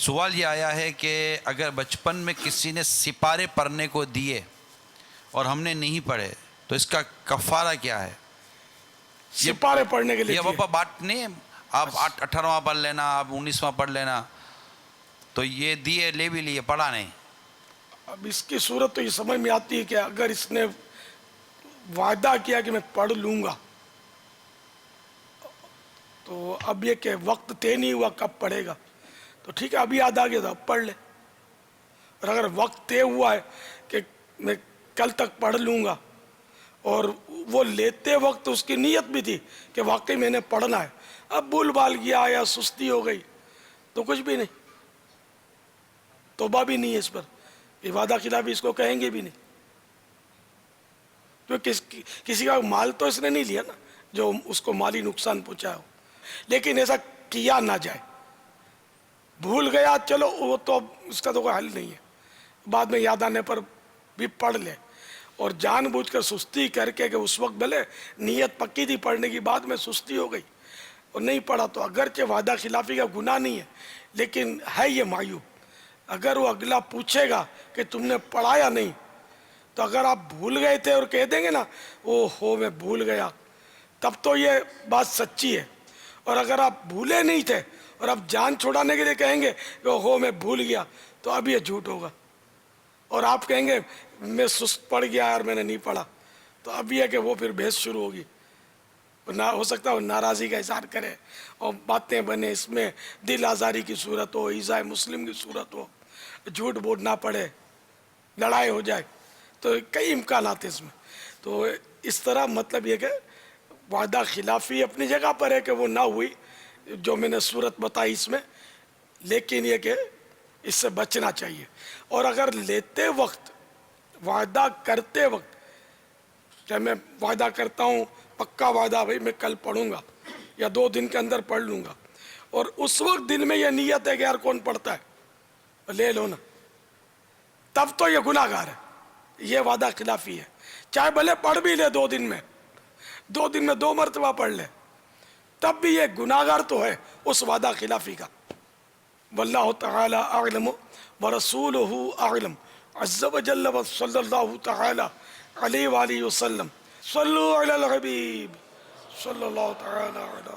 سوال یہ آیا ہے کہ اگر بچپن میں کسی نے سپارے پڑھنے کو دیے اور ہم نے نہیں پڑھے تو اس کا کفارہ کیا ہے؟ سپارے پڑھنے کے لیے یہ پاپا بات نہیں ہے، آپ 18واں پڑھ لینا، آپ 19واں پڑھ لینا، تو یہ دیے، لے بھی لیے، پڑھا نہیں. اب اس کی صورت تو یہ سمجھ میں آتی ہے کہ اگر اس نے وعدہ کیا کہ میں پڑھ لوں گا، تو اب یہ کہ وقت طے نہیں ہوا کب پڑھے گا، تو ٹھیک ہے ابھی یاد آ گیا تو اب پڑھ لے. اور اگر وقت طے ہوا ہے کہ میں کل تک پڑھ لوں گا اور وہ لیتے وقت اس کی نیت بھی تھی کہ واقعی میں نے پڑھنا ہے، اب بھول بھال گیا یا سستی ہو گئی تو کچھ بھی نہیں، توبہ بھی نہیں ہے اس پر، یہ وعدہ خلافی اس کو کہیں گے بھی نہیں، کیونکہ کسی کا مال تو اس نے نہیں لیا نا جو اس کو مالی نقصان پہنچایا ہو. لیکن ایسا کیا نہ جائے، بھول گیا چلو وہ تو اس کا تو کوئی حل نہیں ہے، بعد میں یاد آنے پر بھی پڑھ لے. اور جان بوجھ کر سستی کر کے کہ اس وقت بھلے نیت پکی تھی پڑھنے کی، بعد میں سستی ہو گئی اور نہیں پڑھا، تو اگرچہ وعدہ خلافی کا گناہ نہیں ہے لیکن ہے یہ معیوب. اگر وہ اگلا پوچھے گا کہ تم نے پڑھا یا نہیں، تو اگر آپ بھول گئے تھے اور کہہ دیں گے نا او ہو میں بھول گیا، تب تو یہ بات سچی ہے. اور اگر آپ بھولے نہیں تھے اور آپ جان چھڑانے کے لیے کہیں گے کہ او ہو میں بھول گیا، تو اب یہ جھوٹ ہوگا. اور آپ کہیں گے میں سست پڑ گیا اور میں نے نہیں پڑھا، تو اب یہ کہ وہ پھر بحث شروع ہوگی، ہو سکتا ہے وہ ناراضی کا اظہار کرے اور باتیں بنے، اس میں دل آزاری کی صورت ہو، ایذاء مسلم کی صورت ہو، جھوٹ بولنا پڑے، لڑائی ہو جائے، تو کئی امکانات ہیں اس میں. تو اس طرح مطلب یہ کہ وعدہ خلافی اپنی جگہ پر ہے کہ وہ نہ ہوئی جو میں نے صورت بتائی اس میں، لیکن یہ کہ اس سے بچنا چاہیے. اور اگر لیتے وقت، وعدہ کرتے وقت، کہ میں وعدہ کرتا ہوں پکا وعدہ بھائی میں کل پڑھوں گا یا 2 دن کے اندر پڑھ لوں گا، اور اس وقت دل میں یہ نیت ہے کہ یار کون پڑھتا ہے لے لو نا، تب تو یہ گناہ گار ہے، یہ وعدہ خلافی ہے. چاہے بھلے پڑھ بھی لے 2 دن میں، 2 دن میں 2 مرتبہ پڑھ لے، تب بھی یہ گناہ گار تو ہے اس وعدہ خلافی کا. واللہ تعالی اعلم ورسولہ اعلم عز وجل وصلی اللہ تعالی علیہ وآلہ وسلم. صلو علی الحبیب صلی اللہ تعالی علی